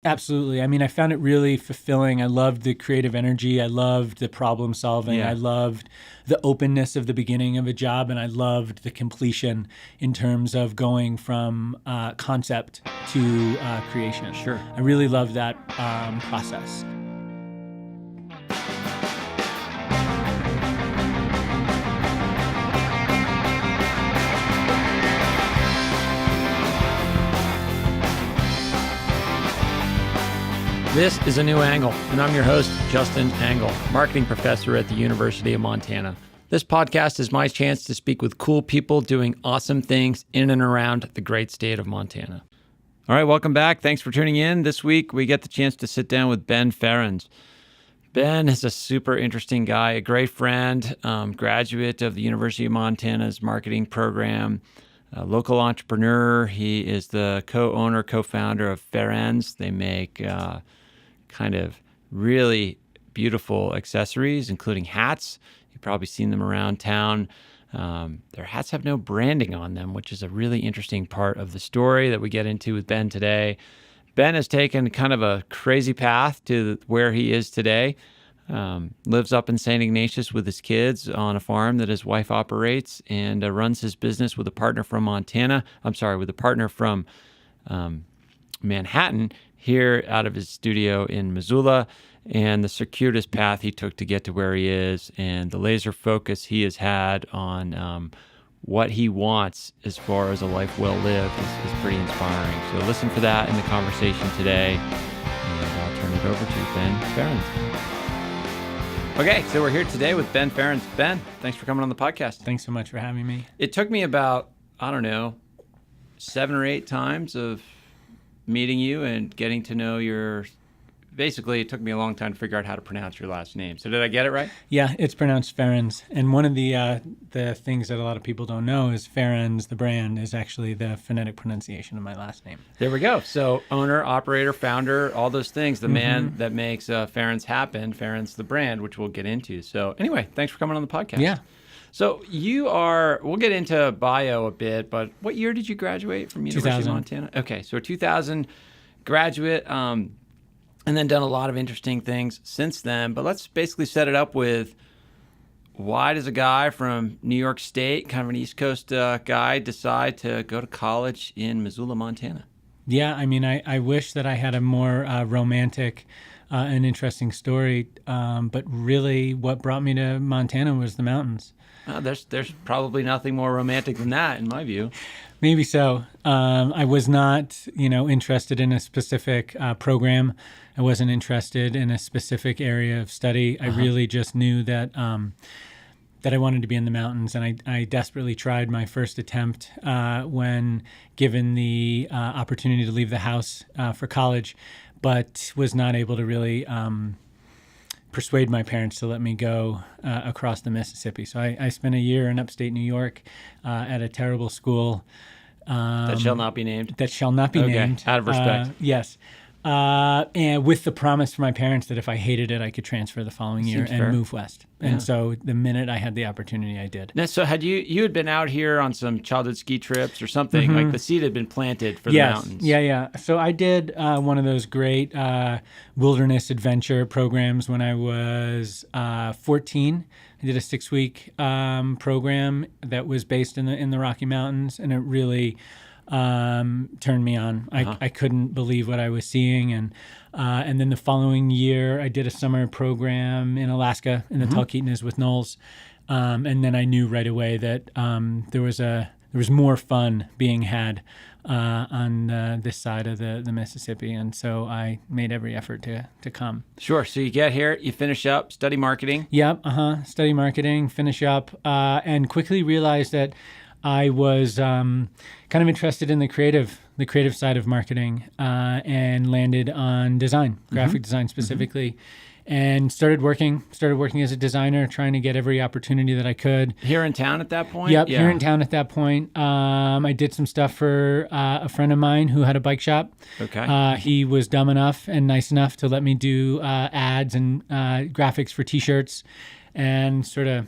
Absolutely. I mean, I found it really fulfilling. I loved the creative energy. I loved the problem solving. Yeah. I loved the openness of the beginning of a job, and I loved the completion in terms of going from concept to creation. Sure. I really loved that process. This is A New Angle, and I'm your host, Justin Angle, marketing professor at the University of Montana. This podcast is my chance to speak with cool people doing awesome things in and around the great state of Montana. All right, welcome back. Thanks for tuning in. This week, we get the chance to sit down with Ben Ferencz. Ben is a super interesting guy, a great friend, graduate of the University of Montana's marketing program, a local entrepreneur. He is the co-owner, co-founder of FairEnds. They make kind of really beautiful accessories, including hats. You've probably seen them around town. Their hats have no branding on them, which is a really interesting part of the story that we get into with Ben today. Ben has taken kind of a crazy path to where he is today. Lives up in St. Ignatius with his kids on a farm that his wife operates, and runs his business with a partner from Manhattan here out of his studio in Missoula, and the circuitous path he took to get to where he is, and the laser focus he has had on what he wants as far as a life well lived is pretty inspiring. So listen for that in the conversation today, and I'll turn it over to Ben Ferencz. Okay, so we're here today with Ben Ferencz. Ben, thanks for coming on the podcast. Thanks so much for having me. It took me about, 7 or 8 times of meeting you and getting to know basically it took me a long time to figure out how to pronounce your last name. So did I get it right? Yeah, it's pronounced FairEnds. And one of the things that a lot of people don't know is FairEnds, the brand, is actually the phonetic pronunciation of my last name. There we go. So owner, operator, founder, all those things, the man that makes FairEnds happen, FairEnds the brand, which we'll get into. So anyway, thanks for coming on the podcast. Yeah. So we'll get into bio a bit, but what year did you graduate from University of Montana? Okay, so 2000 graduate, and then done a lot of interesting things since then. But let's basically set it up with, why does a guy from New York State, kind of an East Coast guy, decide to go to college in Missoula, Montana? Yeah, I mean, I wish that I had a more romantic and interesting story, but really what brought me to Montana was the mountains. There's probably nothing more romantic than that, in my view. Maybe so. I was not, interested in a specific program. I wasn't interested in a specific area of study. I really just knew that I wanted to be in the mountains, and I desperately tried my first attempt when given the opportunity to leave the house for college, but was not able to really persuade my parents to let me go across the Mississippi. So I spent a year in upstate New York at a terrible school. That shall not be named. That shall not be named. Out of respect. Yes. And with the promise from my parents that if I hated it, I could transfer the following year and move west. And so the minute I had the opportunity, I did. Now, so had you had been out here on some childhood ski trips or something, like the seed had been planted for the mountains? Yeah. So I did one of those great wilderness adventure programs when I was 14. I did a 6-week program that was based in the Rocky Mountains, and it really turned me on. I couldn't believe what I was seeing, and then the following year I did a summer program in Alaska in the Talkeetnas with Knowles, and then I knew right away that there was more fun being had on this side of the Mississippi, and so I made every effort to come. Sure. So you get here, you finish up, study marketing. Yep. Study marketing, finish up, and quickly realized that I was kind of interested in the creative side of marketing, and landed on design, graphic design specifically, and started working as a designer, trying to get every opportunity that I could. Here in town at that point? Yep, here in town at that point. I did some stuff for a friend of mine who had a bike shop. Okay. He was dumb enough and nice enough to let me do ads and graphics for T-shirts, and sort of,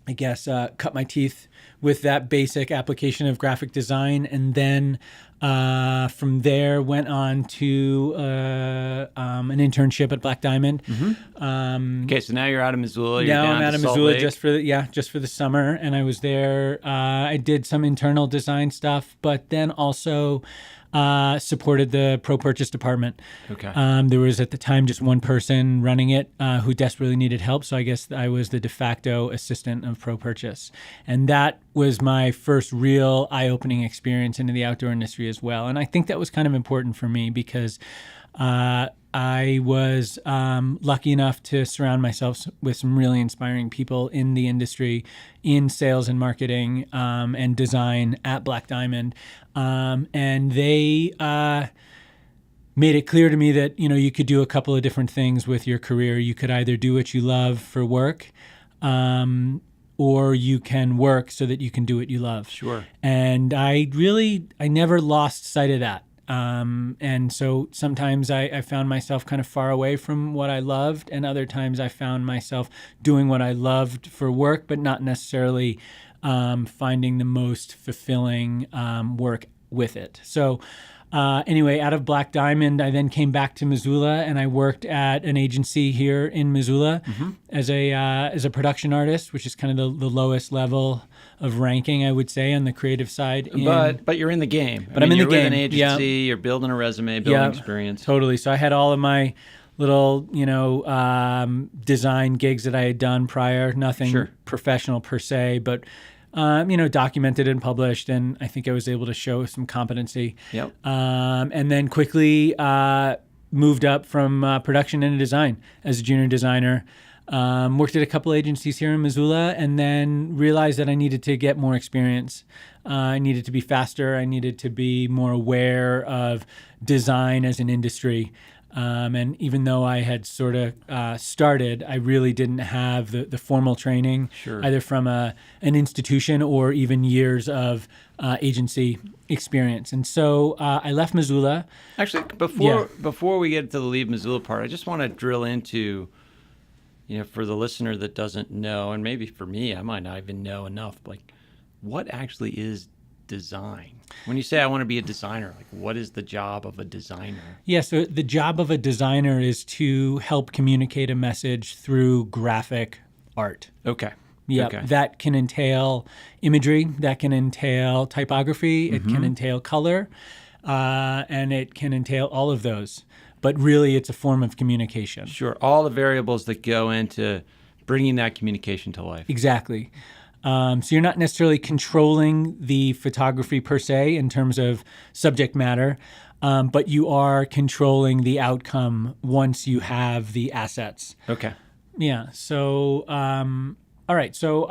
I guess, cut my teeth with that basic application of graphic design. And then From there, went on to an internship at Black Diamond. Okay, so now you're out of Missoula. You're Now down I'm out to of Salt Missoula Lake. just for the summer, and I was there. I did some internal design stuff, but then also supported the pro purchase department. Okay. There was at the time just one person running it who desperately needed help, so I guess I was the de facto assistant of pro purchase, and that was my first real eye-opening experience into the outdoor industry as well. And I think that was kind of important for me because I was lucky enough to surround myself with some really inspiring people in the industry, in sales and marketing and design at Black Diamond. And they made it clear to me that, you could do a couple of different things with your career. You could either do what you love for work, or you can work so that you can do what you love. Sure. And I never lost sight of that. And so sometimes I found myself kind of far away from what I loved, and other times I found myself doing what I loved for work, but not necessarily finding the most fulfilling work with it. So anyway, out of Black Diamond, I then came back to Missoula, and I worked at an agency here in Missoula as a production artist, which is kind of the lowest level of ranking, I would say, on the creative side. But you're in the game. But I'm in the game. You're with an agency. You're building a resume, building experience. Totally. So I had all of my little, design gigs that I had done prior. Nothing professional per se, but documented and published, and I think I was able to show some competency. Yep. And then quickly moved up from production into design as a junior designer. Worked at a couple agencies here in Missoula, and then realized that I needed to get more experience. I needed to be faster. I needed to be more aware of design as an industry. And even though I had sort of started, I really didn't have the formal training, either from an institution or even years of agency experience. And so I left Missoula. Actually, before we get to the leave Missoula part, I just want to drill into, for the listener that doesn't know, and maybe for me, I might not even know enough, like what actually is design? When you say I want to be a designer, like what is the job of a designer? Yeah, so the job of a designer is to help communicate a message through graphic art. Okay. Yeah, okay. That can entail imagery, that can entail typography, it can entail color, and it can entail all of those. But really, it's a form of communication. Sure, all the variables that go into bringing that communication to life. Exactly. So you're not necessarily controlling the photography per se in terms of subject matter, but you are controlling the outcome once you have the assets. Okay. Yeah. So, all right. So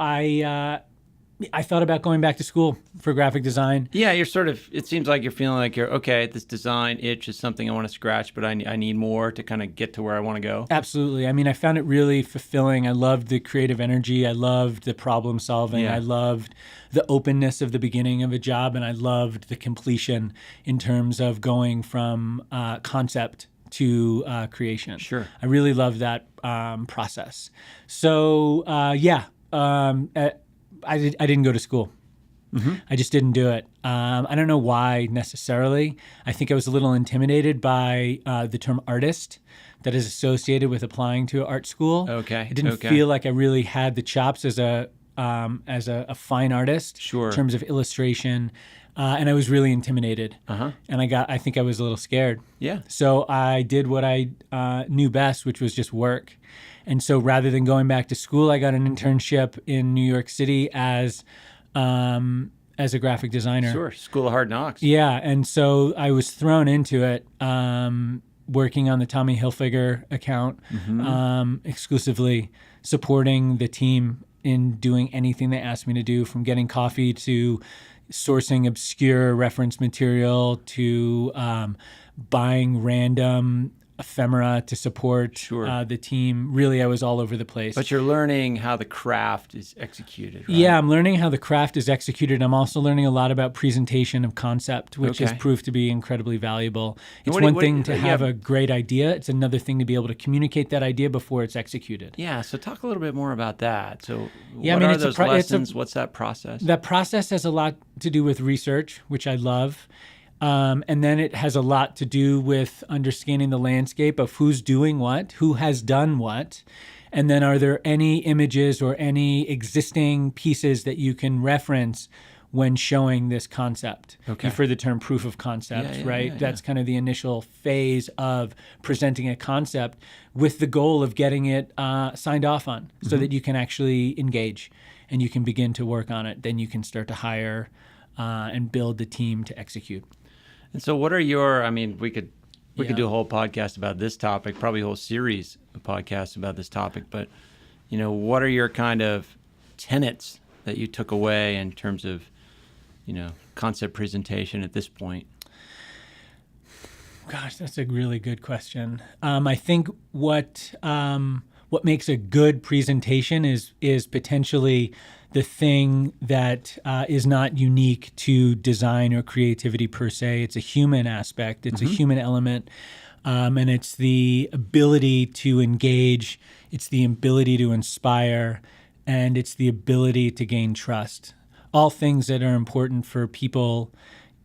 I thought about going back to school for graphic design. Yeah, it seems like you're feeling like this design itch is something I want to scratch, but I need more to kind of get to where I want to go. Absolutely. I mean, I found it really fulfilling. I loved the creative energy. I loved the problem solving. Yeah. I loved the openness of the beginning of a job, and I loved the completion in terms of going from concept to creation. Sure. I really loved that process. So, I didn't go to school. I just didn't do it. I don't know why necessarily. I think I was a little intimidated by the term artist that is associated with applying to art school. Okay. I didn't feel like I really had the chops as a fine artist in terms of illustration. And I was really intimidated. And I think I was a little scared. Yeah. So I did what I knew best, which was just work. And so rather than going back to school, I got an internship in New York City as a graphic designer. Sure, School of Hard Knocks. Yeah, and so I was thrown into it, working on the Tommy Hilfiger account, exclusively supporting the team in doing anything they asked me to do, from getting coffee to sourcing obscure reference material to buying random ephemera to support the team. Really, I was all over the place. But you're learning how the craft is executed, right? Yeah, I'm learning how the craft is executed. I'm also learning a lot about presentation of concept, which has proved to be incredibly valuable. It's one thing to have a great idea. It's another thing to be able to communicate that idea before it's executed. Yeah, so talk a little bit more about that. So what are those lessons? What's that process? That process has a lot to do with research, which I love. And then it has a lot to do with understanding the landscape of who's doing what, who has done what. And then are there any images or any existing pieces that you can reference when showing this concept? Okay. You've heard the term proof of concept, right? That's kind of the initial phase of presenting a concept with the goal of getting it signed off on so that you can actually engage and you can begin to work on it. Then you can start to hire and build the team to execute. And so what are your, I mean, we could do a whole podcast about this topic, probably a whole series of podcasts about this topic, but, what are your kind of tenets that you took away in terms of, concept presentation at this point? Gosh, that's a really good question. I think what makes a good presentation is potentially the thing that is not unique to design or creativity per se. It's a human aspect. It's a human element. And it's the ability to engage. It's the ability to inspire. And it's the ability to gain trust. All things that are important for people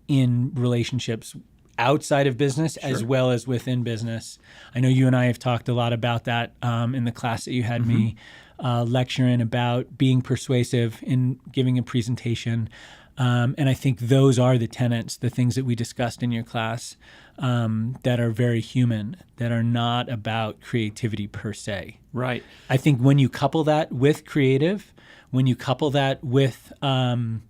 in relationships outside of business as well as within business. I know you and I have talked a lot about that in the class that you had me lecture in about being persuasive in giving a presentation. And I think those are the tenets, the things that we discussed in your class that are very human, that are not about creativity per se. Right. I think when you couple that with creative, when you couple that with an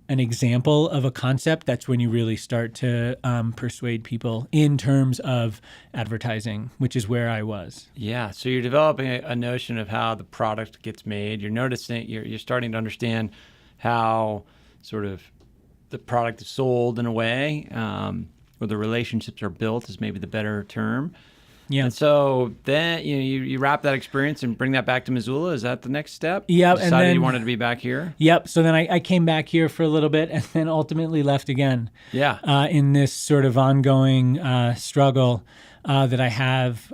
example of a concept, that's when you really start to persuade people in terms of advertising, which is where I was. Yeah. So you're developing a notion of how the product gets made. You're noticing, you're starting to understand how sort of the product is sold in a way, or the relationships are built is maybe the better term. Yeah. And so then you wrap that experience and bring that back to Missoula. Is that the next step? Yeah. Decided and then, you wanted to be back here? Yep. So then I came back here for a little bit and then ultimately left again. Yeah. In this sort of ongoing struggle that I have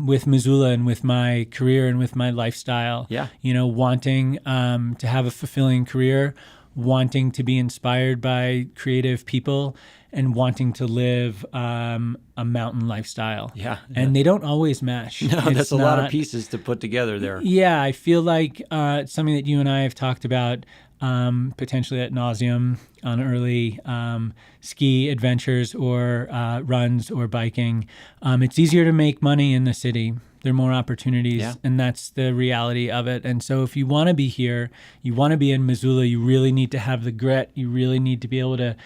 with Missoula and with my career and with my lifestyle. Yeah. Wanting to have a fulfilling career, wanting to be inspired by creative people, and wanting to live a mountain lifestyle. Yeah. And they don't always mesh. No, that's a lot of pieces to put together there. Yeah, I feel like it's something that you and I have talked about potentially ad nauseum on early ski adventures or runs or biking. It's easier to make money in the city. There are more opportunities, and that's the reality of it. And so if you want to be here, you want to be in Missoula, you really need to have the grit. You really need to be able to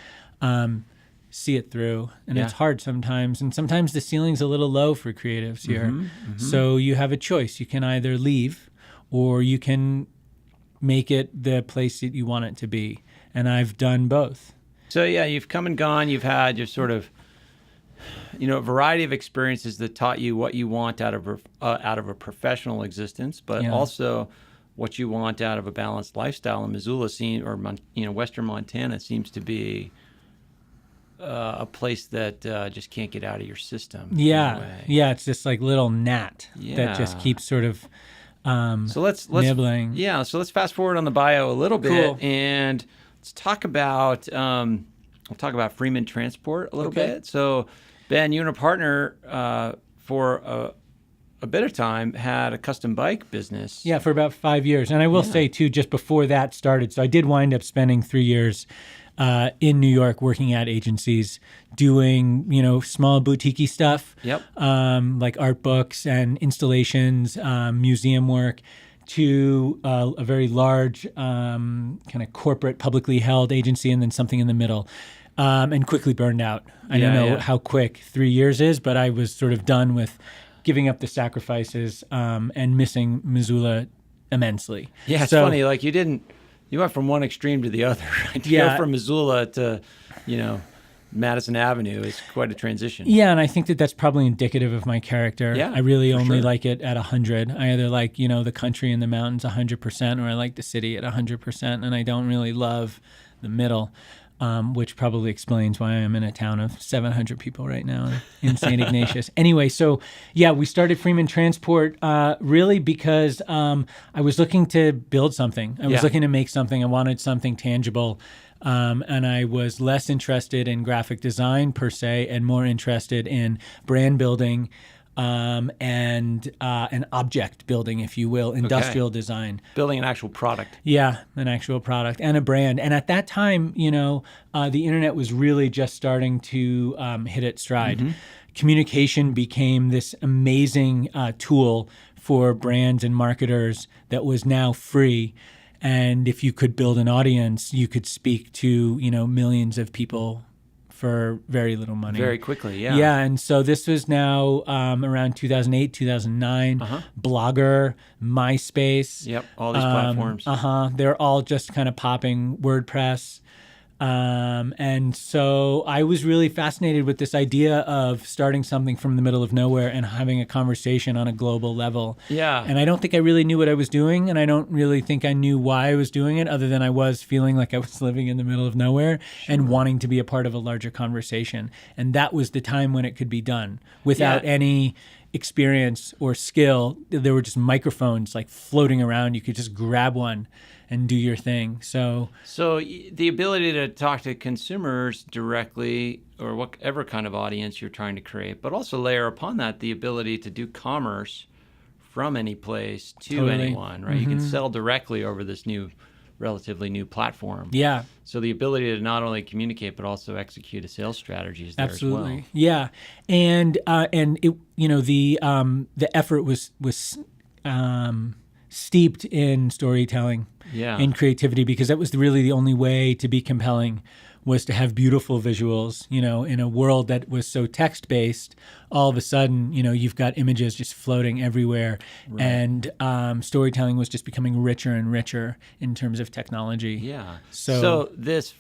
see it through. And it's hard sometimes. And sometimes the ceiling's a little low for creatives here. So you have a choice. You can either leave or you can make it the place that you want it to be. And I've done both. So you've come and gone. You've had your sort of, a variety of experiences that taught you what you want out of a professional existence, but also what you want out of a balanced lifestyle. And Missoula Western Montana seems to be a place that just can't get out of your system. Yeah, it's this like little gnat that just keeps sort of so let's nibbling. Yeah, so let's fast forward on the bio a little bit, and let's talk about we'll talk about Freeman Transport a little bit. So Ben, you and a partner for a bit of time had a custom bike business. Yeah, for about 5 years. And I will say, too, just before that started, so I did wind up spending 3 years in New York working at agencies doing, small boutique-y stuff, like art books and installations, museum work, to a very large kind of corporate, publicly held agency, and then something in the middle. And quickly burned out. I don't know how quick 3 years is, but I was sort of done with giving up the sacrifices and missing Missoula immensely. Yeah, it's funny. Like you went from one extreme to the other. Right? To go from Missoula to, Madison Avenue is quite a transition. Yeah, and I think that that's probably indicative of my character. Yeah, I really only like it at 100. I either like, the country and the mountains 100%, or I like the city at 100%, and I don't really love the middle. Which probably explains why I'm in a town of 700 people right now in St. Ignatius. Anyway, so we started Freeman Transport really because I was looking to build something. I was looking to make something. I wanted something tangible. And I was less interested in graphic design per se and more interested in brand building and object building, if you will, industrial design. Building an actual product. Yeah, an actual product and a brand. And at that time, the internet was really just starting to hit its stride. Communication became this amazing tool for brands and marketers that was now free. And if you could build an audience, you could speak to, millions of people for very little money. Very quickly, yeah. Yeah, and so this was now around 2008, 2009. Blogger, MySpace. Yep, all these platforms. They're all just kind of popping. WordPress. And so I was really fascinated with this idea of starting something from the middle of nowhere and having a conversation on a global level. Yeah. And I don't think I really knew what I was doing, and I don't really think I knew why I was doing it, other than I was feeling like I was living in the middle of nowhere and wanting to be a part of a larger conversation. And that was the time when it could be done without any experience or skill. There were just microphones like floating around. You could just grab one and do your thing. So the ability to talk to consumers directly, or whatever kind of audience you're trying to create, but also layer upon that the ability to do commerce from any place to anyone, right? You can sell directly over this relatively new platform. Yeah. So the ability to not only communicate but also execute a sales strategy is there as well. Yeah. And it, the effort was steeped in storytelling and creativity, because that was really the only way to be compelling, was to have beautiful visuals. In a world that was so text-based, all of a sudden, you've got images just floating everywhere. Right. And storytelling was just becoming richer and richer in terms of technology. Yeah. So this,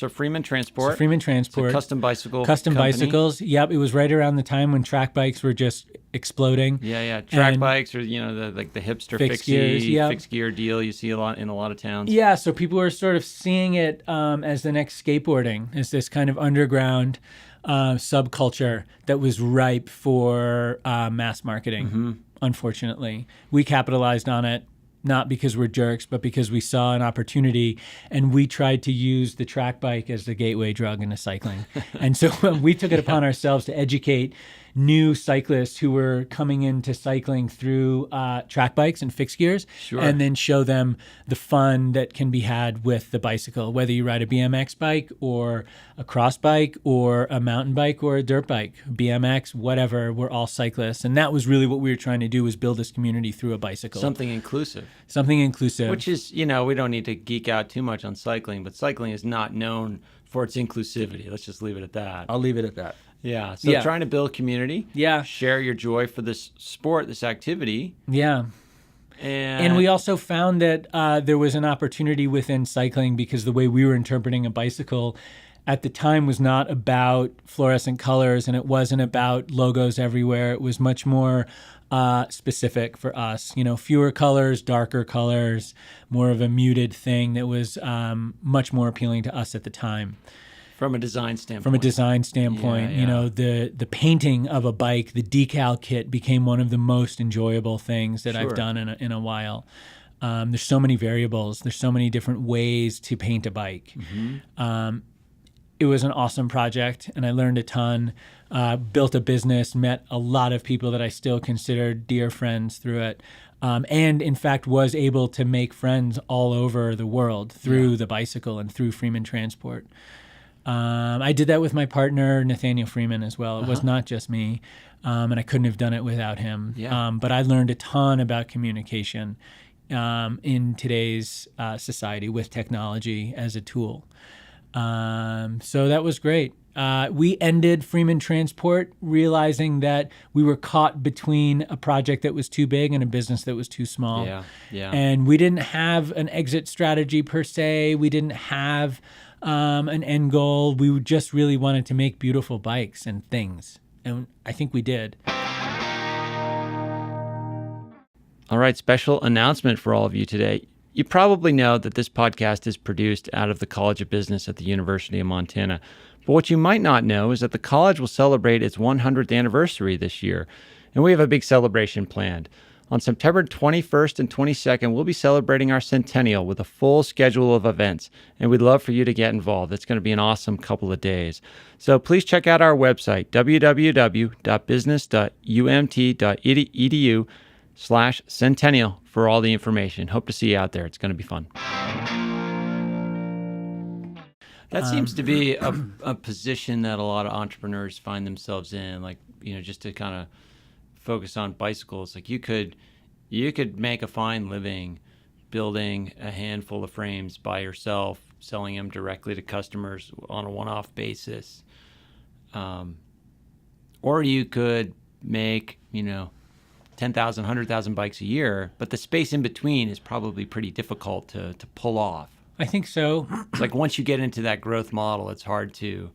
Freeman Transport. So Freeman Transport. Custom bicycle Custom company. bicycles. Yep. It was right around the time when track bikes were just exploding. Yeah. Track bikes, or, the hipster fixed gear deal you see a lot in a lot of towns. Yeah. So people were sort of seeing it as the next skateboarding, as this kind of underground subculture that was ripe for mass marketing. Unfortunately, we capitalized on it, not because we're jerks, but because we saw an opportunity, and we tried to use the track bike as the gateway drug into cycling. And so we took it upon ourselves to educate new cyclists who were coming into cycling through track bikes and fixed gears, and then show them the fun that can be had with the bicycle, whether you ride a BMX bike or a cross bike or a mountain bike or a dirt bike, BMX, whatever. We're all cyclists. And that was really what we were trying to do, was build this community through a bicycle. Something inclusive. Which is, we don't need to geek out too much on cycling, but cycling is not known for its inclusivity. Let's just leave it at that. I'll leave it at that. Yeah. So trying to build community. Yeah. Share your joy for this sport, this activity. Yeah. And we also found that there was an opportunity within cycling, because the way we were interpreting a bicycle at the time was not about fluorescent colors, and it wasn't about logos everywhere. It was much more specific for us. Fewer colors, darker colors, more of a muted thing that was much more appealing to us at the time. From a design standpoint. The painting of a bike, the decal kit, became one of the most enjoyable things that I've done in a while. There's so many variables. There's so many different ways to paint a bike. It was an awesome project, and I learned a ton. Built a business, met a lot of people that I still consider dear friends through it. And in fact was able to make friends all over the world through the bicycle and through Freeman Transport. I did that with my partner, Nathaniel Freeman, as well. It was not just me, and I couldn't have done it without him. But I learned a ton about communication in today's society with technology as a tool. So that was great. We ended Freeman Transport realizing that we were caught between a project that was too big and a business that was too small. And we didn't have an exit strategy per se. We didn't have an end goal. We just really wanted to make beautiful bikes and things. And I think we did. All right, special announcement for all of you today. You probably know that this podcast is produced out of the College of Business at the University of Montana. But what you might not know is that the college will celebrate its 100th anniversary this year. And we have a big celebration planned. On September 21st and 22nd, we'll be celebrating our centennial with a full schedule of events, and we'd love for you to get involved. It's going to be an awesome couple of days. So please check out our website, www.business.umt.edu/centennial for all the information. Hope to see you out there. It's going to be fun. That seems to be a position that a lot of entrepreneurs find themselves in, like, just to kind of focus on bicycles. Like you could make a fine living building a handful of frames by yourself, selling them directly to customers on a one-off basis. Or you could make, 10,000, 100,000 bikes a year, but the space in between is probably pretty difficult to pull off. I think so. It's like once you get into that growth model, it's hard to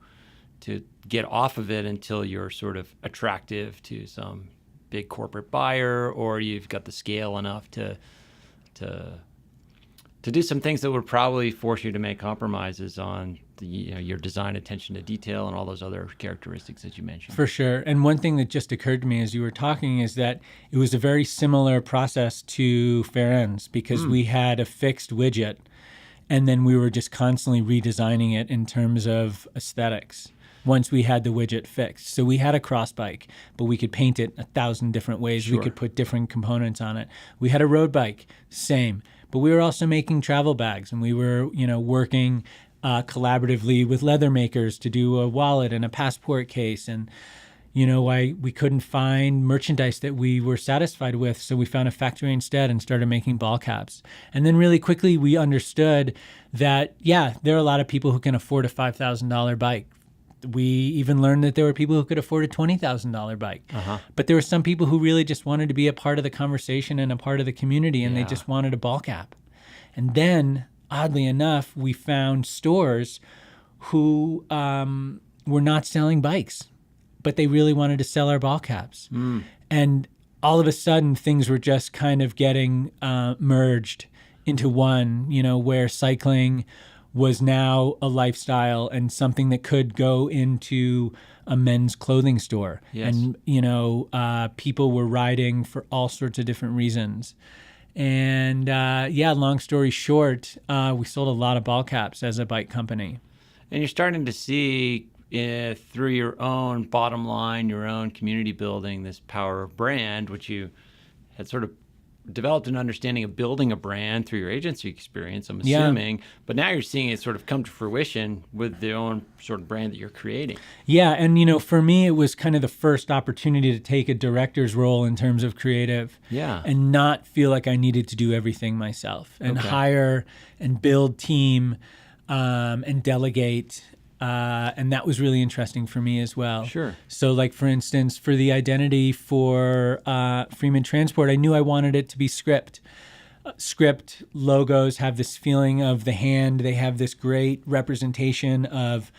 get off of it until you're sort of attractive to some big corporate buyer, or you've got the scale enough to do some things that would probably force you to make compromises on your design, attention to detail, and all those other characteristics that you mentioned. For sure. And one thing that just occurred to me as you were talking is that it was a very similar process to FairEnds, because we had a fixed widget, and then we were just constantly redesigning it in terms of aesthetics once we had the widget fixed. So we had a cross bike, but we could paint it 1,000 different ways. Sure. We could put different components on it. We had a road bike, same. But we were also making travel bags, and we were, working collaboratively with leather makers to do a wallet and a passport case. And, we couldn't find merchandise that we were satisfied with. So we found a factory instead and started making ball caps. And then really quickly, we understood that, there are a lot of people who can afford a $5,000 bike. We even learned that there were people who could afford a $20,000 bike. Uh-huh. But there were some people who really just wanted to be a part of the conversation and a part of the community, and they just wanted a ball cap. And then, oddly enough, we found stores who were not selling bikes, but they really wanted to sell our ball caps. And all of a sudden, things were just kind of getting merged into one, where cycling was now a lifestyle and something that could go into a men's clothing store. Yes. And, people were riding for all sorts of different reasons. And, long story short, we sold a lot of ball caps as a bike company. And you're starting to see through your own bottom line, your own community building, this power of brand, which you had sort of developed an understanding of building a brand through your agency experience, I'm assuming, but now you're seeing it sort of come to fruition with the own sort of brand that you're creating. Yeah, and for me, it was kind of the first opportunity to take a director's role in terms of creative, and not feel like I needed to do everything myself, and hire and build team, and delegate. And that was really interesting for me as well. Sure. So like, for instance, for the identity for Freeman Transport, I knew I wanted it to be script. Script logos have this feeling of the hand. They have this great representation of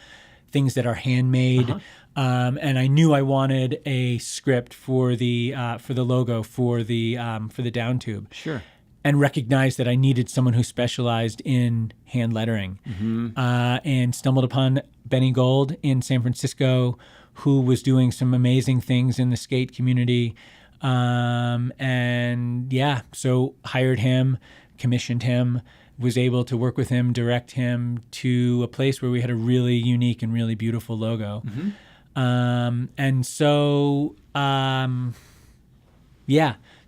things that are handmade. And I knew I wanted a script for the logo for the down tube. Sure. And recognized that I needed someone who specialized in hand lettering, and stumbled upon Benny Gold in San Francisco, who was doing some amazing things in the skate community. So hired him, commissioned him, was able to work with him, direct him to a place where we had a really unique and really beautiful logo.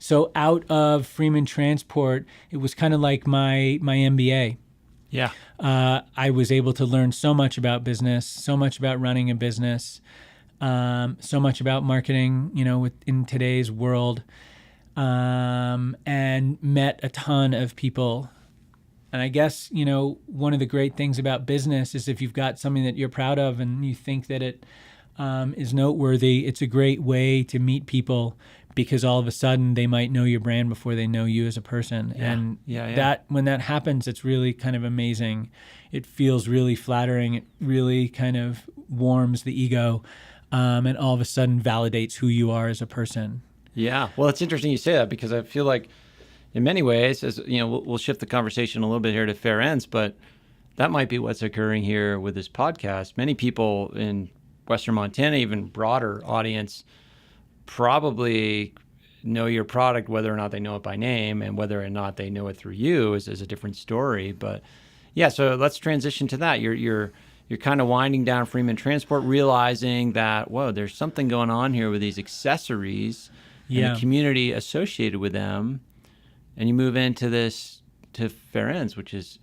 So out of Freeman Transport, it was kind of like my MBA. Yeah. I was able to learn so much about business, so much about running a business, so much about marketing, in today's world, and met a ton of people. And I guess, one of the great things about business is if you've got something that you're proud of and you think that it is noteworthy, it's a great way to meet people, because all of a sudden they might know your brand before they know you as a person. That when that happens, it's really kind of amazing. It feels really flattering. It really kind of warms the ego, and all of a sudden validates who you are as a person. Yeah. Well, it's interesting you say that, because I feel like in many ways, as we'll shift the conversation a little bit here to FairEnds, but that might be what's occurring here with this podcast. Many people in Western Montana, even broader audience, probably know your product, whether or not they know it by name, and whether or not they know it through you is a different story. But yeah, so let's transition to that. You're kind of winding down Freeman Transport, realizing that, whoa, there's something going on here with these accessories and the community associated with them. And you move into FairEnds, which is,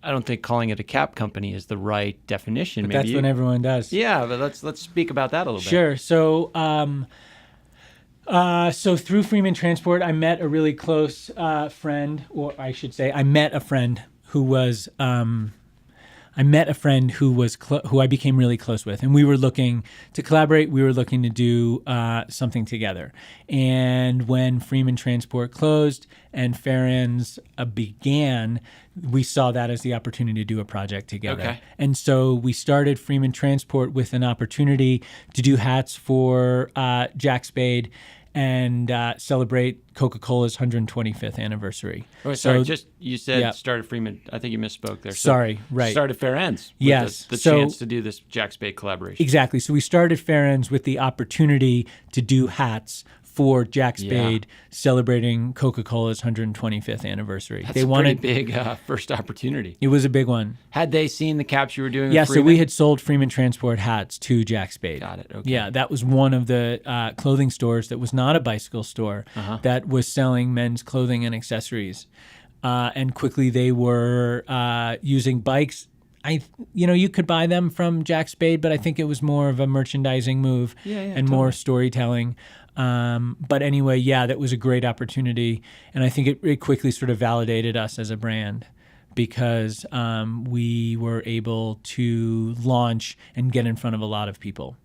I don't think calling it a cap company is the right definition. But that's what everyone does. Yeah, but let's speak about that a little bit. Sure. So, so through Freeman Transport, I met a really close friend, or I should say, I met a friend who was who I became really close with, and we were looking to collaborate. We were looking to do something together. And when Freeman Transport closed and FairEnds began, we saw that as the opportunity to do a project together. Okay. And so we started Freeman Transport with an opportunity to do hats for Jack Spade and celebrate Coca-Cola's 125th anniversary. Oh, sorry, you said started Freeman. I think you misspoke there. So sorry, right. Started FairEnds. Yes. The chance to do this Jack Spade collaboration. Exactly. So we started FairEnds with the opportunity to do hats for Jack Spade celebrating Coca-Cola's 125th anniversary. That's a pretty big first opportunity. It was a big one. Had they seen the caps you were doing? Yeah, with Freeman? so we had sold Freeman Transport hats to Jack Spade. Got it. Okay. Yeah, that was one of the clothing stores that was not a bicycle store that was selling men's clothing and accessories. And quickly they were using bikes. You could buy them from Jack Spade, but I think it was more of a merchandising move and more storytelling. But anyway, that was a great opportunity. And I think it quickly sort of validated us as a brand because we were able to launch and get in front of a lot of people.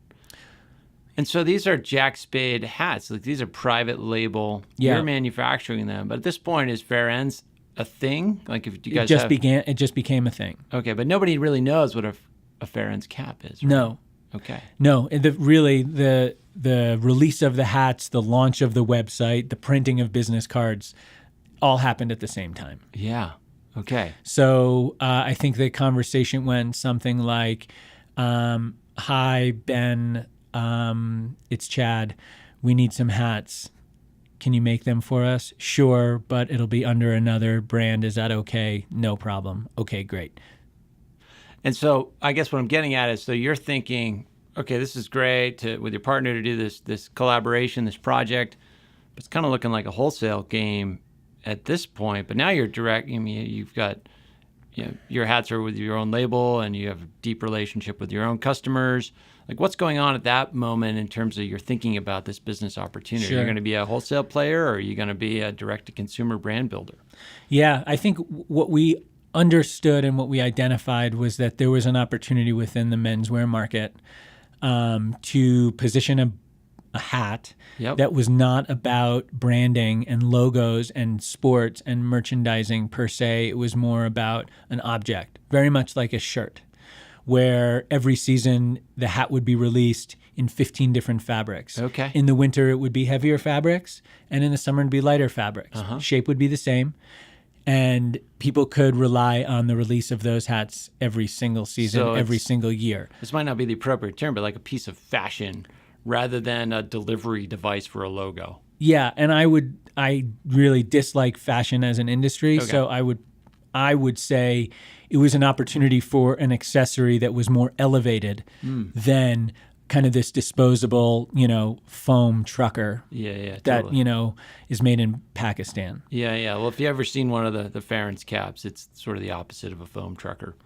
And so these are Jack Spade hats. Like these are private label. Yeah. You're manufacturing them. But at this point, is FairEnds a thing? Like if you guys it just became a thing. Okay, but nobody really knows what a FairEnds cap is, right? No. Okay. No, the release of the hats, the launch of the website, the printing of business cards, all happened at the same time. Yeah. Okay. So I think the conversation went something like, "Hi Ben, it's Chad. We need some hats. Can you make them for us? Sure, but it'll be under another brand. Is that okay? No problem. Okay, great." And so I guess what I'm getting at is, so you're thinking, okay, this is great with your partner to do this collaboration, this project, but it's kind of looking like a wholesale game at this point. But now you're direct. I mean, you've got, your hats are with your own label, and you have a deep relationship with your own customers. Like, what's going on at that moment in terms of you're thinking about this business opportunity? Sure. Are you going to be a wholesale player, or are you going to be a direct-to-consumer brand builder? Yeah, I think what we understood and what we identified was that there was an opportunity within the menswear market to position a hat that was not about branding and logos and sports and merchandising per se. It was more about an object, very much like a shirt, where every season the hat would be released in 15 different fabrics. Okay. In the winter, it would be heavier fabrics, and in the summer, it'd be lighter fabrics. Shape would be the same. And people could rely on the release of those hats every single season, every single year. This might not be the appropriate term, but like a piece of fashion rather than a delivery device for a logo. Yeah, and I really dislike fashion as an industry, so I would say it was an opportunity for an accessory that was more elevated than kind of this disposable, foam trucker totally. that, is made in Pakistan. Yeah. Well, if you ever seen one of the FairEnds caps, it's sort of the opposite of a foam trucker.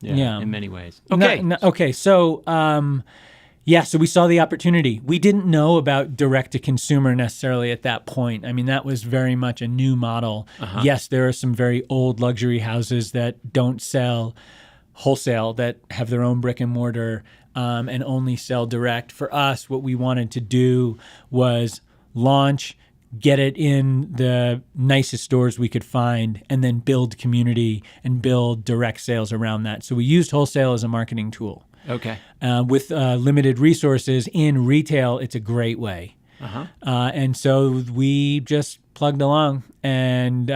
Yeah. In many ways. Okay. Okay. So, so we saw the opportunity. We didn't know about direct to consumer necessarily at that point. I mean, that was very much a new model. Yes, there are some very old luxury houses that don't sell wholesale, that have their own brick and mortar and only sell direct. For us, what we wanted to do was launch, get it in the nicest stores we could find, and then build community and build direct sales around that. So we used wholesale as a marketing tool. Okay. With limited resources in retail, it's a great way. And so we just plugged along, and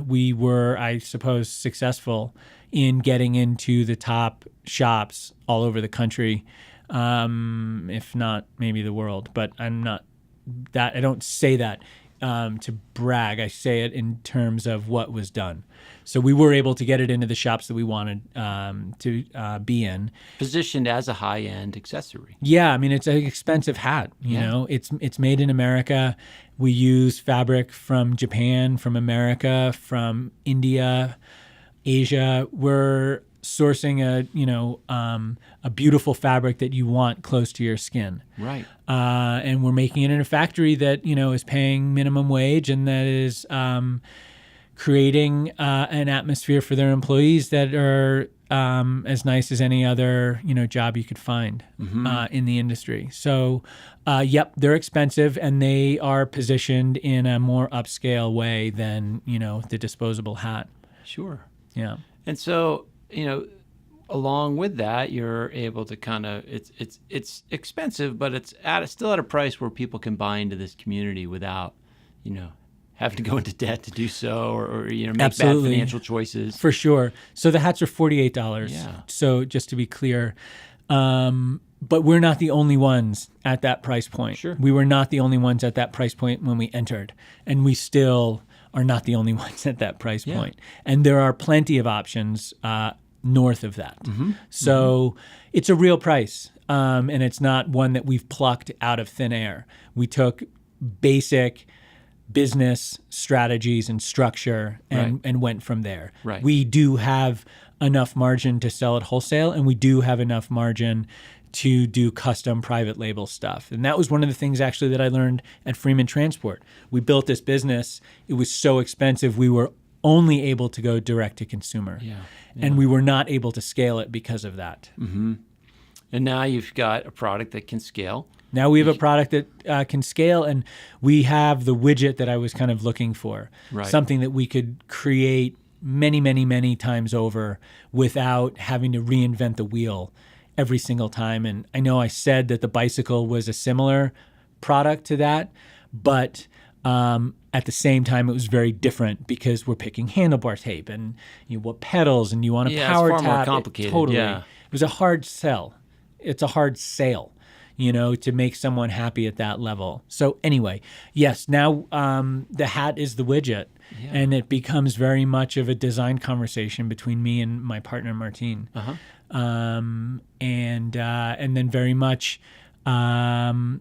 we were, I suppose, successful in getting into the top shops all over the country, if not maybe the world. But I'm not I don't say that to brag. I say it in terms of what was done. So we were able to get it into the shops that we wanted to be in. Positioned as a high-end accessory. Yeah, I mean, it's an expensive hat. You know, it's made in America. We use fabric from Japan, from America, from India, Asia. We're sourcing a beautiful fabric that you want close to your skin. Right. And we're making it in a factory that, is paying minimum wage and that is creating an atmosphere for their employees that are as nice as any other, job you could find in the industry. So, they're expensive and they are positioned in a more upscale way than, the disposable hat. Sure. Yeah. And so, along with that, you're able to kind of, it's expensive, but it's still at a price where people can buy into this community without, having to go into debt to do so or make Absolutely. bad financial choices. For sure. So the hats are $48. Yeah. So just to be clear, but we're not the only ones at that price point. Sure. We were not the only ones at that price point when we entered, and we still are not the only ones at that price point. And there are plenty of options north of that. So it's a real price, and it's not one that we've plucked out of thin air. We took basic business strategies and structure and went from there. Right. We do have enough margin to sell at wholesale, and we do have enough margin to do custom private label stuff. And that was one of the things actually that I learned at Freeman Transport. We built this business. It was so expensive. We were only able to go direct to consumer. And we were not able to scale it because of that. And now you've got a product that can scale. Now we have a product that can scale, and we have the widget that I was kind of looking for. Right. Something that we could create many, many, many times over without having to reinvent the wheel every single time. And I know I said that the bicycle was a similar product to that, but at the same time, it was very different because we're picking handlebar tape and what pedals, and you want to power tap. It's far more complicated. Totally. Yeah. It was a hard sell. It's a hard sale, to make someone happy at that level. So anyway, yes, now the hat is the widget, and it becomes very much of a design conversation between me and my partner, Martine. And then very much a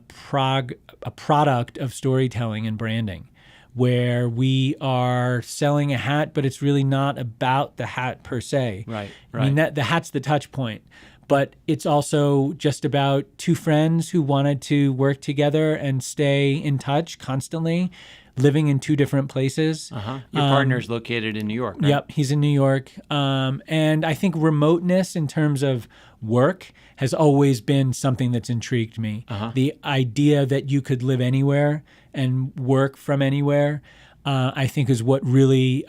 product of storytelling and branding, where we are selling a hat, but it's really not about the hat per se. Right. I mean, the hat's the touch point, but it's also just about two friends who wanted to work together and stay in touch constantly, living in two different places. Your partner's located in New York, right? Yep, he's in New York. And I think remoteness in terms of work has always been something that's intrigued me. The idea that you could live anywhere and work from anywhere, I think is what really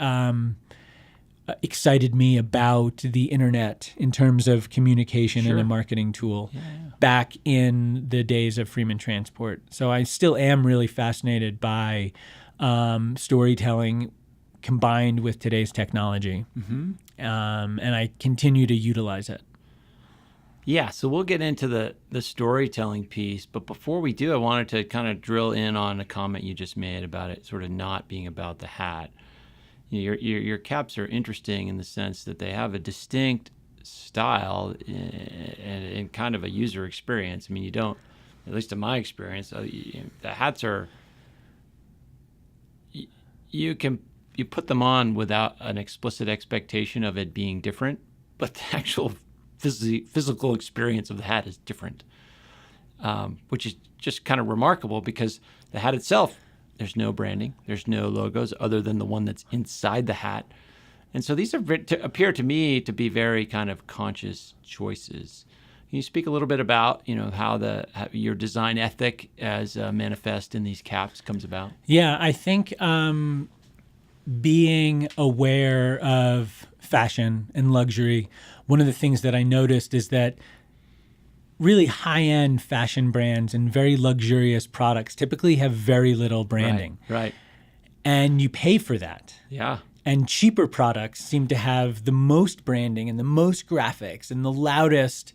excited me about the internet in terms of communication and a marketing tool back in the days of Freeman Transport. So I still am really fascinated by storytelling combined with today's technology. And I continue to utilize it. Yeah, so we'll get into the storytelling piece, but before we do, I wanted to kind of drill in on a comment you just made about it sort of not being about the hat. Your caps are interesting in the sense that they have a distinct style and kind of a user experience. I mean, you don't, at least in my experience, the hats are, you put them on without an explicit expectation of it being different, but the actual physical experience of the hat is different, which is just kind of remarkable because the hat itself, there's no branding, there's no logos other than the one that's inside the hat. And so these appear to me to be very kind of conscious choices. Can you speak a little bit about, how your design ethic as manifest in these caps comes about? Yeah, I think being aware of fashion and luxury, one of the things that I noticed is that really high-end fashion brands and very luxurious products typically have very little branding. Right. And you pay for that. Yeah. And cheaper products seem to have the most branding and the most graphics and the loudest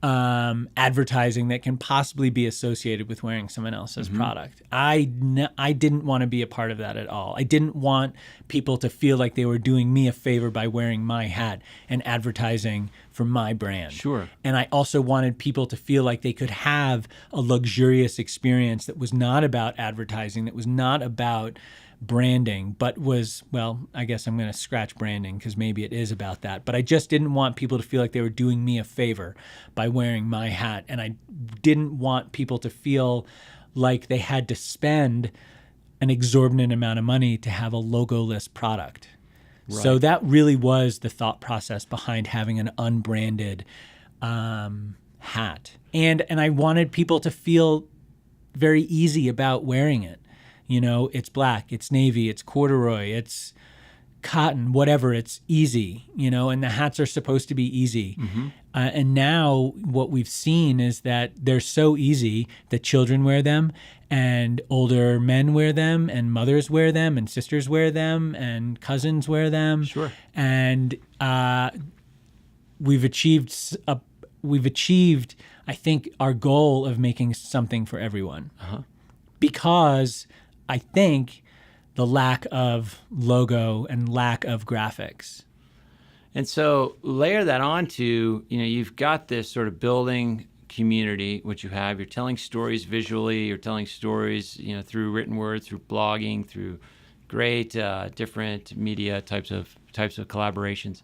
advertising that can possibly be associated with wearing someone else's product. I didn't want to be a part of that at all. I didn't want people to feel like they were doing me a favor by wearing my hat and advertising for my brand. Sure. And I also wanted people to feel like they could have a luxurious experience that was not about advertising, that was not about branding, but was, well, I guess I'm going to scratch branding because maybe it is about that. But I just didn't want people to feel like they were doing me a favor by wearing my hat. And I didn't want people to feel like they had to spend an exorbitant amount of money to have a logo-less product. Right. So that really was the thought process behind having an unbranded hat. And I wanted people to feel very easy about wearing it. You know, it's black, it's navy, it's corduroy, it's cotton, whatever, it's easy, you know, and the hats are supposed to be easy. And now what we've seen is that they're so easy that children wear them and older men wear them and mothers wear them and sisters wear them and cousins wear them. Sure. And we've achieved, I think, our goal of making something for everyone. Because I think the lack of logo and lack of graphics. And so layer that onto, you know, you've got this sort of building community, which you have. You're telling stories visually. You're telling stories, you know, through written words, through blogging, through great different media types of collaborations.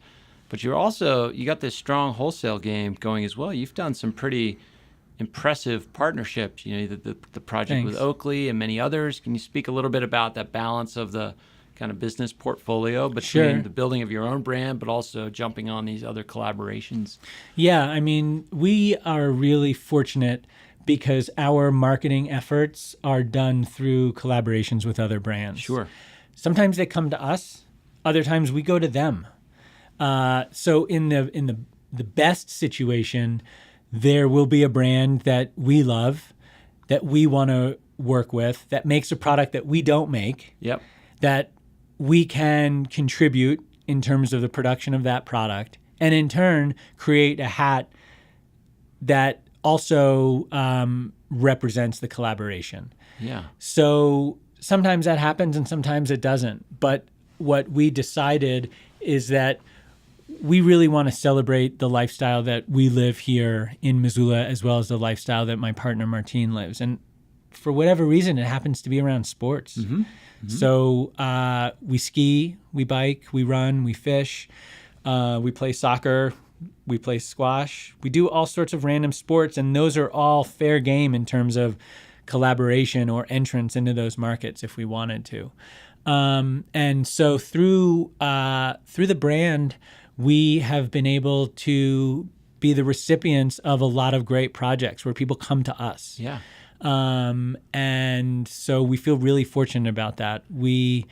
But you got this strong wholesale game going as well. You've done some pretty impressive partnerships, you know, the project Thanks. with Oakley and many others. Can you speak a little bit about that balance of the kind of business portfolio between the building of your own brand, but also jumping on these other collaborations? Yeah, I mean, we are really fortunate because our marketing efforts are done through collaborations with other brands. Sure. Sometimes they come to us, other times we go to them. So in the best situation, there will be a brand that we love, that we want to work with, that makes a product that we don't make, Yep. that we can contribute in terms of the production of that product, and in turn create a hat that also represents the collaboration. Yeah. So sometimes that happens and sometimes it doesn't. But what we decided is that we really want to celebrate the lifestyle that we live here in Missoula, as well as the lifestyle that my partner Martine lives. And for whatever reason, it happens to be around sports. So we ski, we bike, we run, we fish, we play soccer, we play squash. We do all sorts of random sports, and those are all fair game in terms of collaboration or entrance into those markets if we wanted to. And so through the brand, we have been able to be the recipients of a lot of great projects where people come to us. Yeah. And so we feel really fortunate about that. We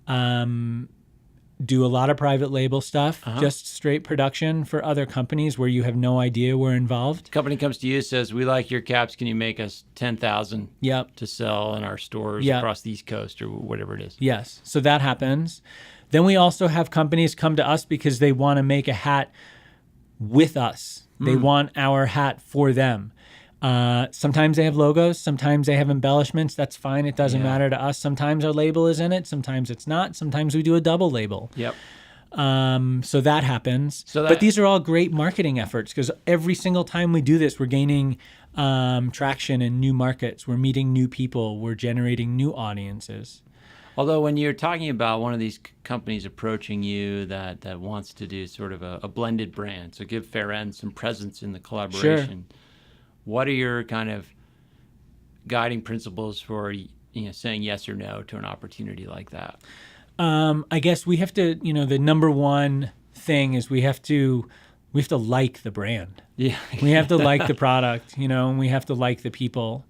do a lot of private label stuff, just straight production for other companies where you have no idea we're involved. Company comes to you, says, we like your caps. Can you make us 10,000 to sell in our stores across the East Coast or whatever it is? Yes. So that happens. Then we also have companies come to us because they want to make a hat with us. They want our hat for them. Sometimes they have logos. Sometimes they have embellishments. That's fine. It doesn't matter to us. Sometimes our label is in it. Sometimes it's not. Sometimes we do a double label. Yep. So that happens. But these are all great marketing efforts because every single time we do this, we're gaining traction in new markets. We're meeting new people. We're generating new audiences. Although when you're talking about one of these companies approaching you that wants to do sort of a blended brand, so give FairEnds some presence in the collaboration, what are your kind of guiding principles for saying yes or no to an opportunity like that? I guess we have to, the number one thing is we have to like the brand. Yeah. We have to like the product, and we have to like the people.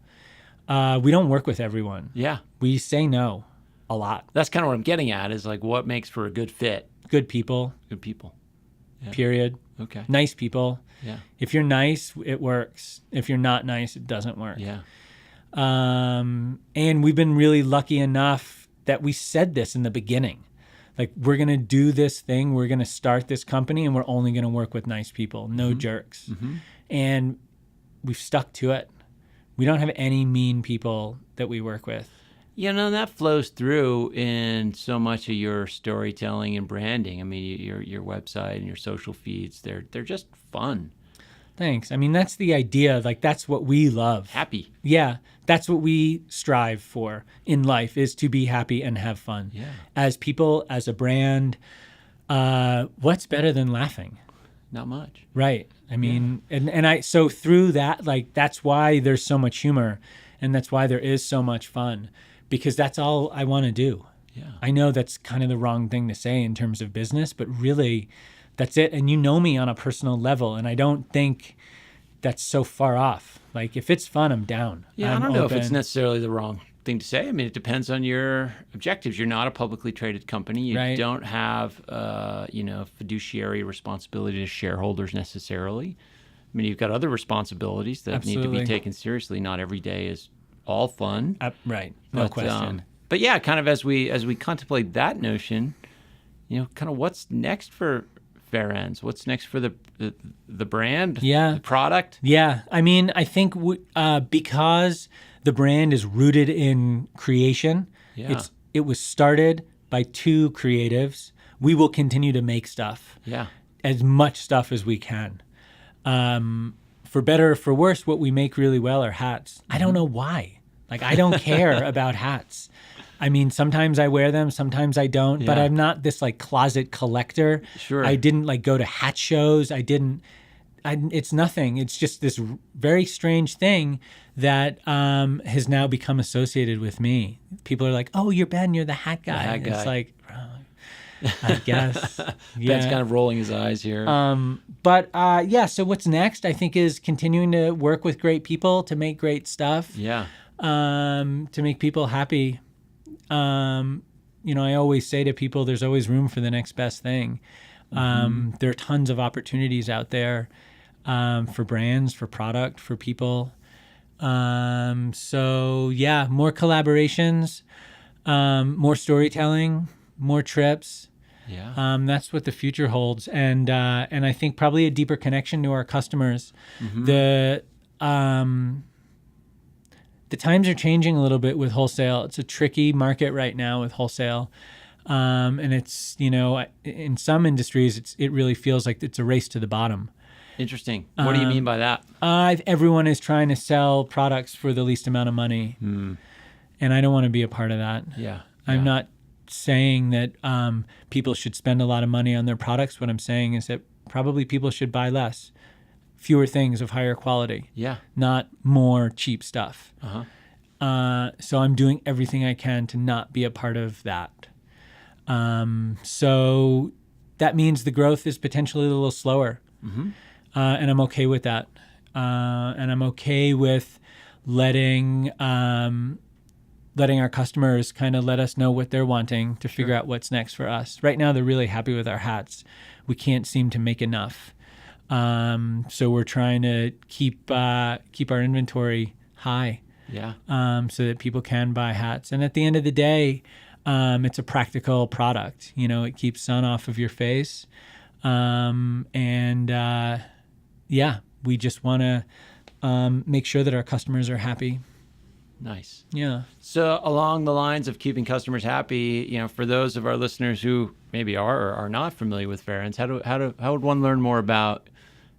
We don't work with everyone. Yeah. We say no a lot. That's kind of what I'm getting at is like what makes for a good fit. Good people. Good people. Yeah. Period. Okay. Nice people. Yeah. If you're nice, it works. If you're not nice, it doesn't work. Yeah. And we've been really lucky enough that we said this in the beginning. Like, we're going to do this thing. We're going to start this company, and we're only going to work with nice people, no jerks. And we've stuck to it. We don't have any mean people that we work with. That flows through in so much of your storytelling and branding. I mean, your website and your social feeds, they're just fun. Thanks. I mean, that's the idea. Like, that's what we love. Happy. Yeah. That's what we strive for in life, is to be happy and have fun. Yeah. As people, as a brand, what's better than laughing? Not much. Right. I mean, so through that, like, that's why there's so much humor, and that's why there is so much fun, because that's all I want to do. Yeah. I know that's kind of the wrong thing to say in terms of business, but really that's it. And you know me on a personal level, and I don't think that's so far off. Like, if it's fun, I'm down. Yeah, I'm I don't know if open. it's necessarily the wrong thing to say. I mean, it depends on your objectives. You're not a publicly traded company. You Right. don't have, fiduciary responsibility to shareholders necessarily. I mean, you've got other responsibilities that need to Absolutely. be taken seriously. Not every day is all fun. Right. No question. But yeah, kind of as we contemplate that notion, kind of what's next for FairEnds? What's next for the brand? Yeah. The product? Yeah. I mean, I think because the brand is rooted in creation, Yeah. it was started by two creatives. We will continue to make stuff, Yeah. as much stuff as we can. For better or for worse, what we make really well are hats. I don't know why. Like, I don't care about hats. I mean, sometimes I wear them, sometimes I don't, but Yeah. I'm not this like closet collector. Sure. I didn't like go to hat shows. It's nothing. It's just this very strange thing that has now become associated with me. People are like, "Oh, you're Ben, you're the hat guy." hat guy. It's like, I guess. Ben's kind of rolling his eyes here. So what's next, I think, is continuing to work with great people to make great stuff. Yeah. To make people happy. I always say to people, there's always room for the next best thing. There are tons of opportunities out there for brands, for product, for people. More collaborations, more storytelling, more trips. Yeah. That's what the future holds, and I think probably a deeper connection to our customers. The times are changing a little bit with wholesale. It's a tricky market right now with wholesale, and it's in some industries it really feels like it's a race to the bottom. Interesting. What do you mean by that? Everyone is trying to sell products for the least amount of money, and I don't want to be a part of that. Yeah. I'm not saying that people should spend a lot of money on their products. What I'm saying is that probably people should buy less, fewer things of higher quality, Yeah. not more cheap stuff. Uh-huh. So I'm doing everything I can to not be a part of that. So that means the growth is potentially a little slower, and I'm okay with that. And I'm okay with letting our customers kind of let us know what they're wanting to figure out what's next for us. Right now, they're really happy with our hats. We can't seem to make enough. So we're trying to keep our inventory high, Yeah. so that people can buy hats. And at the end of the day, it's a practical product. It keeps sun off of your face. We just want to make sure that our customers are happy. Nice. Yeah. So along the lines of keeping customers happy, for those of our listeners who maybe are or are not familiar with FairEnds, how would one learn more about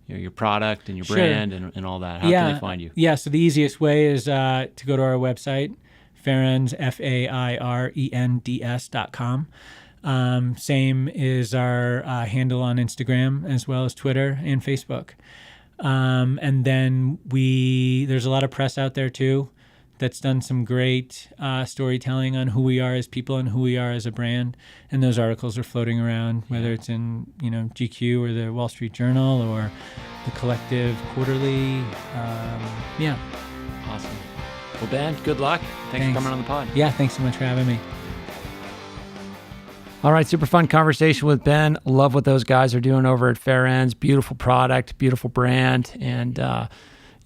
your product and your brand and all that? How can they find you? Yeah. So the easiest way is to go to our website, FairEnds, FairEnds.com. Same is our handle on Instagram, as well as Twitter and Facebook. And then there's a lot of press out there too that's done some great storytelling on who we are as people and who we are as a brand. And those articles are floating around, whether it's in GQ or the Wall Street Journal or the Collective Quarterly. Awesome. Well, Ben, good luck. Thanks for coming on the pod. Yeah, thanks so much for having me. All right, super fun conversation with Ben. Love what those guys are doing over at FairEnds. Beautiful product, beautiful brand. And I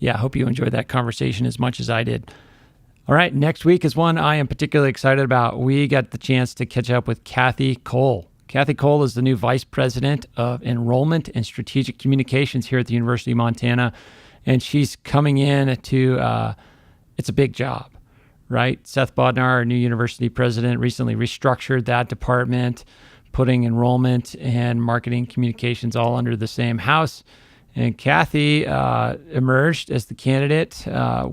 hope you enjoyed that conversation as much as I did. All right, next week is one I am particularly excited about. We got the chance to catch up with Kathy Cole. Kathy Cole is the new Vice President of Enrollment and Strategic Communications here at the University of Montana. and she's coming in to, it's a big job, right? Seth Bodnar, our new university president, recently restructured that department, putting enrollment and marketing communications all under the same house. And Kathy emerged as the candidate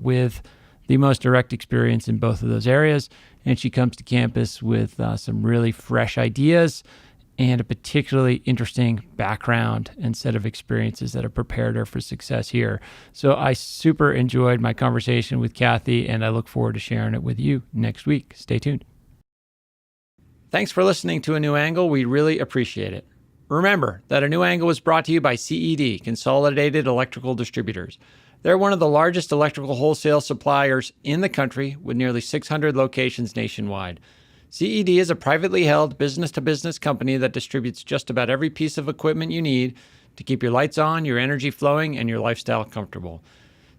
with the most direct experience in both of those areas. And she comes to campus with some really fresh ideas and a particularly interesting background and set of experiences that have prepared her for success here. So I super enjoyed my conversation with Kathy, and I look forward to sharing it with you next week. Stay tuned. Thanks for listening to A New Angle. We really appreciate it. Remember that A New Angle was brought to you by CED, Consolidated Electrical Distributors. They're one of the largest electrical wholesale suppliers in the country with nearly 600 locations nationwide. CED is a privately held business-to-business company that distributes just about every piece of equipment you need to keep your lights on, your energy flowing, and your lifestyle comfortable.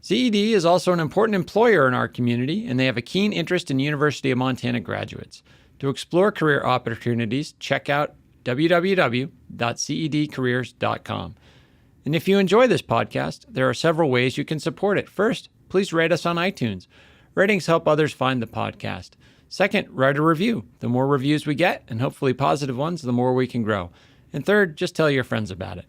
CED is also an important employer in our community, and they have a keen interest in University of Montana graduates. To explore career opportunities, check out www.cedcareers.com. And if you enjoy this podcast, there are several ways you can support it. First, please rate us on iTunes. Ratings help others find the podcast. Second, write a review. The more reviews we get, and hopefully positive ones, the more we can grow. And third, just tell your friends about it.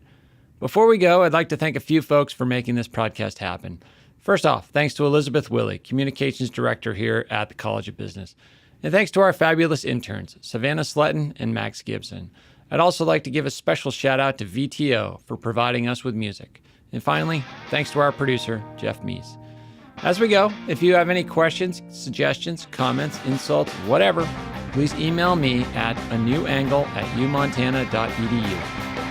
Before we go, I'd like to thank a few folks for making this podcast happen. First off, thanks to Elizabeth Willey, Communications Director here at the College of Business. And thanks to our fabulous interns, Savannah Sletton and Max Gibson. I'd also like to give a special shout out to VTO for providing us with music. And finally, thanks to our producer, Jeff Meese. As we go, if you have any questions, suggestions, comments, insults, whatever, please email me at anewangle@umontana.edu.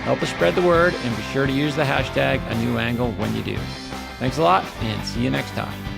Help us spread the word and be sure to use the hashtag #anewangle when you do. Thanks a lot and see you next time.